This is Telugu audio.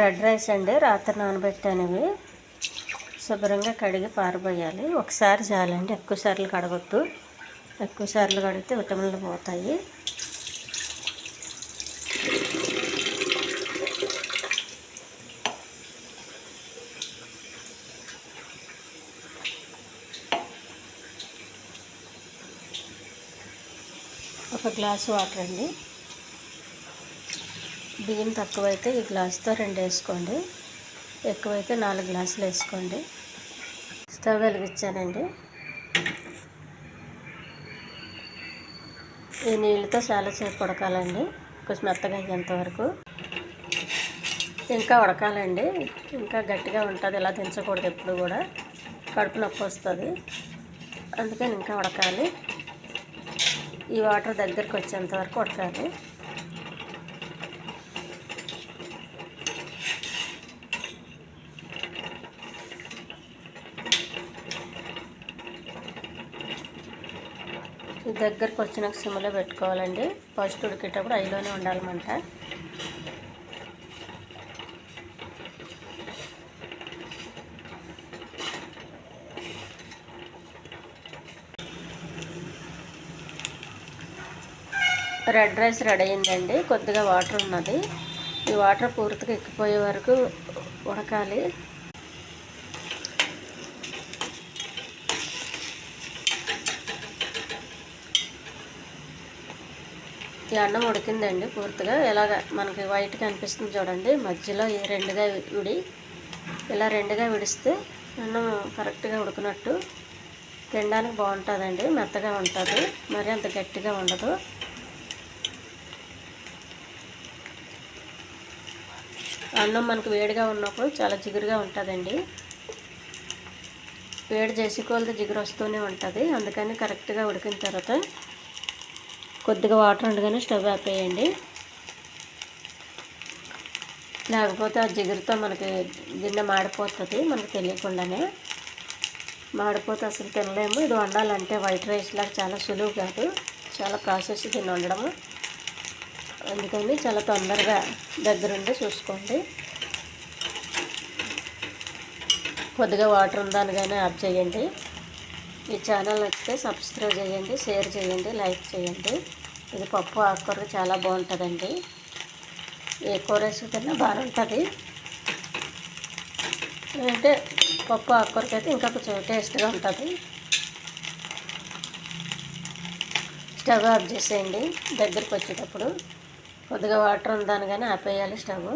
రెడ్ రైస్ అండి, రాత్రి నానబెట్టాను. ఇవి శుభ్రంగా కడిగి పారబోయాలి. ఒకసారి చాలండి, ఎక్కువ సార్లు కడగొద్దు. ఎక్కువ సార్లు కడిగితే విటమిన్లు పోతాయి. ఒక గ్లాసు వాటర్ అండి. బియ్యం తక్కువైతే ఈ గ్లాసుతో 2 వేసుకోండి, ఎక్కువైతే 4 గ్లాసులు వేసుకోండి. స్టవ్ వెలిగించానండి. ఈ నీళ్ళతో చాలాసేపు ఉడకాలండి, కొంచెం మెత్తగా అయ్యేంత వరకు. ఇంకా ఉడకాలండి, ఇంకా గట్టిగా ఉంటుంది. ఇలా దించకూడదు, ఎప్పుడు కూడా కడుపు నొప్పి వస్తుంది. అందుకని ఇంకా ఉడకాలి. ఈ వాటర్ దగ్గరికి వచ్చేంత వరకు ఉడకాలి. ఈ దగ్గరకు వచ్చినాక సిమ్లో పెట్టుకోవాలండి. ఫస్ట్ ఉడికేటప్పుడు ఐలోనే ఉండాలన్నమాట. రెడ్ రైస్ రెడీ అయిందండి. కొద్దిగా వాటర్ ఉన్నది. ఈ వాటర్ పూర్తిగా ఎక్కిపోయే వరకు ఉడకాలి. ఈ అన్నం ఉడికిందండి పూర్తిగా. ఇలాగ మనకి వైట్గా అనిపిస్తుంది చూడండి, మధ్యలో రెండుగా విడి, ఇలా రెండుగా విడిస్తే అన్నం కరెక్ట్గా ఉడికినట్టు. తినడానికి బాగుంటుందండి, మెత్తగా ఉంటుంది, మరి అంత గట్టిగా ఉండదు. అన్నం మనకు వేడిగా ఉన్నప్పుడు చాలా జిగురుగా ఉంటుందండి. వేడి చేసి కొలిది జిగురు వస్తూనే ఉంటుంది. అందుకని కరెక్ట్గా ఉడికిన తర్వాత కొద్దిగా వాటర్ ఉండగానే స్టవ్ ఆపేయండి. లేకపోతే ఆ జిగురుతో మనకి గిన్నె మాడిపోతుంది, మనకు తెలియకుండానే మాడిపోతే అసలు తినలేము. ఇది వండాలంటే వైట్ రైస్ లాగా చాలా సులువు కాదు, చాలా ప్రాసెస్ దీన్ని వండడము. అందుకని చాలా తొందరగా దగ్గరుండి చూసుకోండి. కొద్దిగా వాటర్ ఉందనగానే ఆఫ్ చేయండి. ఈ ఛానల్ నచ్చితే సబ్స్క్రైబ్ చేయండి, షేర్ చేయండి, లైక్ చేయండి. ఇది పప్పు ఆకుకూర చాలా బాగుంటుందండి. ఏ కూర వేసుకున్నా బాగుంటుంది. అంటే పప్పు ఆకుకూరకైతే ఇంకా కొంచెం టేస్ట్గా ఉంటుంది. స్టవ్ ఆఫ్ చేసేయండి దగ్గరికి వచ్చేటప్పుడు. కొద్దిగా వాటర్ ఉందనగానే ఆపేయాలి స్టవ్.